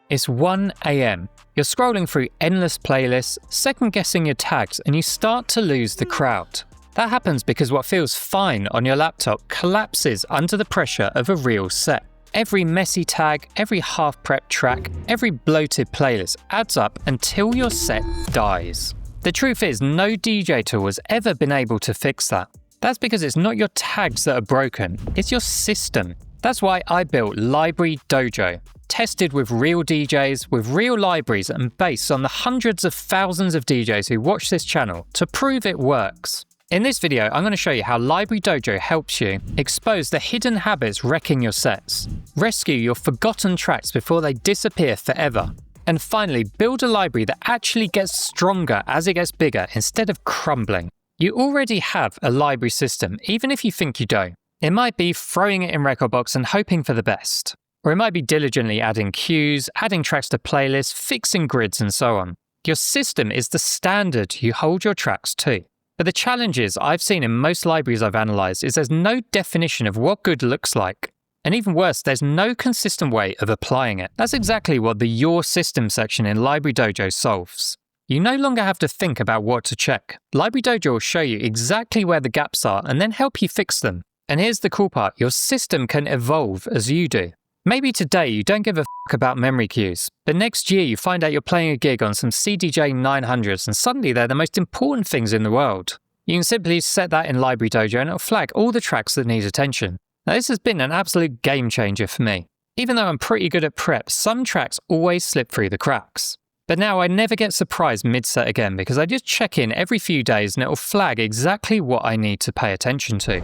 It's 1 AM. You're scrolling through endless playlists, second-guessing your tags, and you start to lose the crowd. That happens because what feels fine on your laptop collapses under the pressure of a real set. Every messy tag, every half-prepped track, every bloated playlist adds up until your set dies. The truth is, no DJ tool has ever been able to fix that. That's because it's not your tags that are broken, it's your system. That's why I built Library Dojo, tested with real DJs, with real libraries, and based on the hundreds of thousands of DJs who watch this channel to prove it works. In this video, I'm going to show you how Library Dojo helps you expose the hidden habits wrecking your sets, rescue your forgotten tracks before they disappear forever, and finally build a library that actually gets stronger as it gets bigger instead of crumbling. You already have a library system, even if you think you don't. It might be throwing it in Rekordbox and hoping for the best. Or it might be diligently adding cues, adding tracks to playlists, fixing grids, and so on. Your system is the standard you hold your tracks to. But the challenges I've seen in most libraries I've analysed is there's no definition of what good looks like. And even worse, there's no consistent way of applying it. That's exactly what the Your System section in Library Dojo solves. You no longer have to think about what to check. Library Dojo will show you exactly where the gaps are and then help you fix them. And here's the cool part, your system can evolve as you do. Maybe today you don't give a f*** about memory cues, but next year you find out you're playing a gig on some CDJ 900s and suddenly they're the most important things in the world. You can simply set that in Library Dojo and it'll flag all the tracks that need attention. Now this has been an absolute game changer for me. Even though I'm pretty good at prep, some tracks always slip through the cracks. But now I never get surprised mid-set again because I just check in every few days and it'll flag exactly what I need to pay attention to.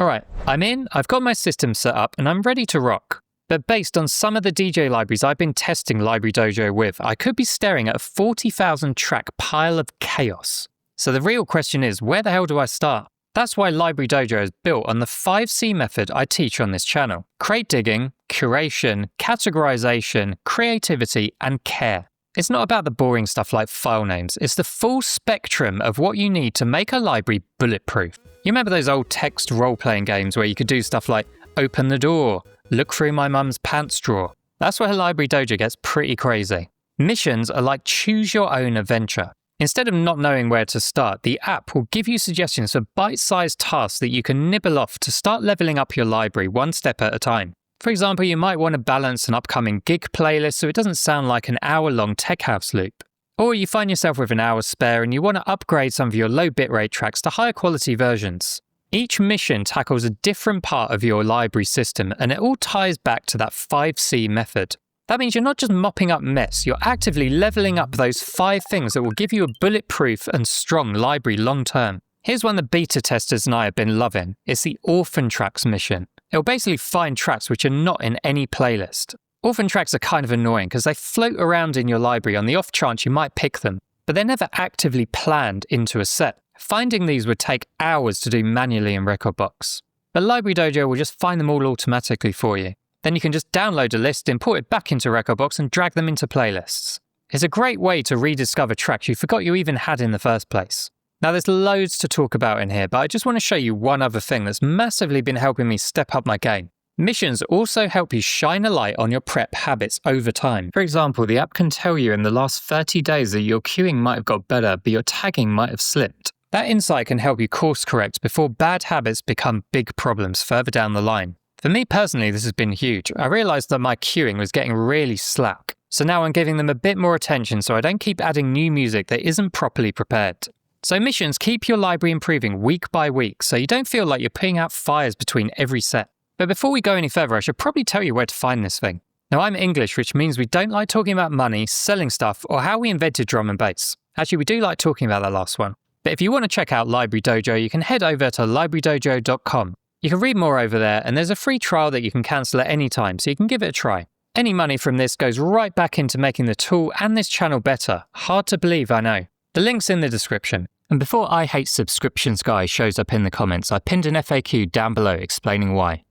Alright, I'm in, I've got my system set up, and I'm ready to rock. But based on some of the DJ libraries I've been testing Library Dojo with, I could be staring at a 40,000 track pile of chaos. So the real question is, where the hell do I start? That's why Library Dojo is built on the 5C method I teach on this channel. Crate digging, curation, categorization, creativity, and care. It's not about the boring stuff like file names, it's the full spectrum of what you need to make a library bulletproof. You remember those old text role-playing games where you could do stuff like open the door, look through my mum's pants drawer? That's where Library Dojo gets pretty crazy. Missions are like choose your own adventure. Instead of not knowing where to start, the app will give you suggestions for bite-sized tasks that you can nibble off to start leveling up your library one step at a time. For example, you might want to balance an upcoming gig playlist so it doesn't sound like an hour-long tech house loop. Or you find yourself with an hour spare and you want to upgrade some of your low bitrate tracks to higher quality versions. Each mission tackles a different part of your library system and it all ties back to that 5C method. That means you're not just mopping up mess, you're actively leveling up those 5 things that will give you a bulletproof and strong library long term. Here's one the beta testers and I have been loving. It's the Orphan Tracks mission. It'll basically find tracks which are not in any playlist. Orphan tracks are kind of annoying because they float around in your library on the off chance you might pick them, but they're never actively planned into a set. Finding these would take hours to do manually in Rekordbox. But Library Dojo will just find them all automatically for you. Then you can just download a list, import it back into Rekordbox and drag them into playlists. It's a great way to rediscover tracks you forgot you even had in the first place. Now there's loads to talk about in here, but I just want to show you one other thing that's massively been helping me step up my game. Missions also help you shine a light on your prep habits over time. For example, the app can tell you in the last 30 days that your queuing might have got better, but your tagging might have slipped. That insight can help you course correct before bad habits become big problems further down the line. For me personally, this has been huge. I realized that my queuing was getting really slack. So now I'm giving them a bit more attention so I don't keep adding new music that isn't properly prepared. So missions keep your library improving week by week so you don't feel like you're putting out fires between every set. But before we go any further, I should probably tell you where to find this thing. Now I'm English, which means we don't like talking about money, selling stuff, or how we invented drum and bass. Actually, we do like talking about that last one. But if you want to check out Library Dojo, you can head over to librarydojo.com. You can read more over there, and there's a free trial that you can cancel at any time, so you can give it a try. Any money from this goes right back into making the tool and this channel better. Hard to believe, I know. The link's in the description. And before I hate subscriptions guy shows up in the comments, I pinned an FAQ down below explaining why.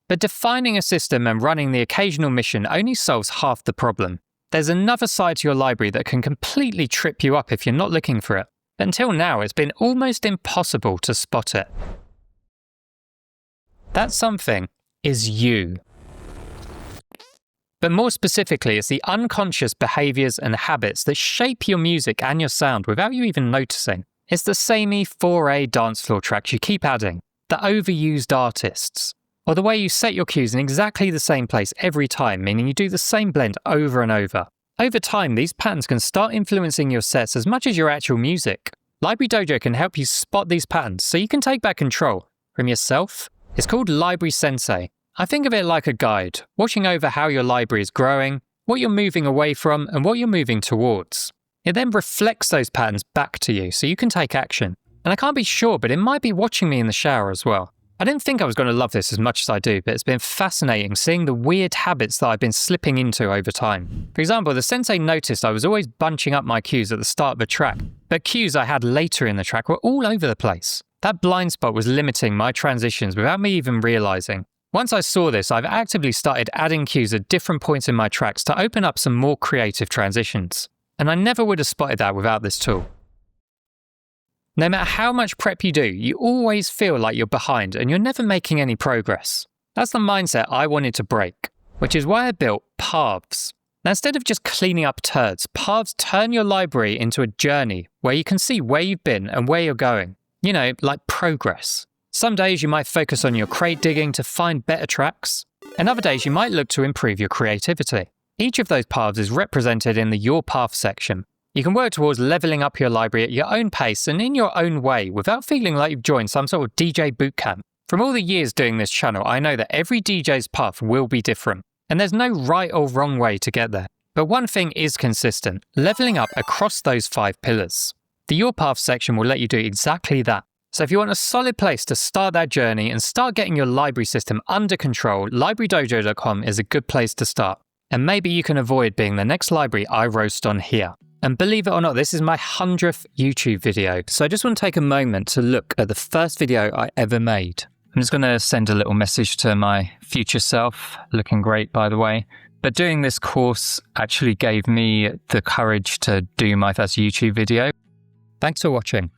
But defining a system and running the occasional mission only solves half the problem. There's another side to your library that can completely trip you up if you're not looking for it. But until now, it's been almost impossible to spot it. That something is you. But more specifically, it's the unconscious behaviors and habits that shape your music and your sound without you even noticing. It's the samey 4A dance floor tracks you keep adding, the overused artists, or the way you set your cues in exactly the same place every time, meaning you do the same blend over and over. Over time, these patterns can start influencing your sets as much as your actual music. Library Dojo can help you spot these patterns so you can take back control from yourself. It's called Library Sensei. I think of it like a guide, watching over how your library is growing, what you're moving away from, and what you're moving towards. It then reflects those patterns back to you so you can take action. And I can't be sure, but it might be watching me in the shower as well. I didn't think I was going to love this as much as I do, but it's been fascinating seeing the weird habits that I've been slipping into over time. For example, the sensei noticed I was always bunching up my cues at the start of a track, but cues I had later in the track were all over the place. That blind spot was limiting my transitions without me even realizing. Once I saw this, I've actively started adding cues at different points in my tracks to open up some more creative transitions. And I never would have spotted that without this tool. No matter how much prep you do, you always feel like you're behind and you're never making any progress. That's the mindset I wanted to break, which is why I built Paths. Now, instead of just cleaning up turds, Paths turn your library into a journey where you can see where you've been and where you're going. You know, like progress. Some days you might focus on your crate digging to find better tracks, and other days you might look to improve your creativity. Each of those paths is represented in the Your Path section. You can work towards leveling up your library at your own pace and in your own way without feeling like you've joined some sort of DJ bootcamp. From all the years doing this channel, I know that every DJ's path will be different, and there's no right or wrong way to get there. But one thing is consistent, leveling up across those 5 pillars. The Your Path section will let you do exactly that. So if you want a solid place to start that journey and start getting your library system under control, librarydojo.com is a good place to start. And maybe you can avoid being the next library I roast on here. And believe it or not, this is my 100th YouTube video. So I just want to take a moment to look at the first video I ever made. I'm just going to send a little message to my future self, looking great by the way. But doing this course actually gave me the courage to do my first YouTube video. Thanks for watching.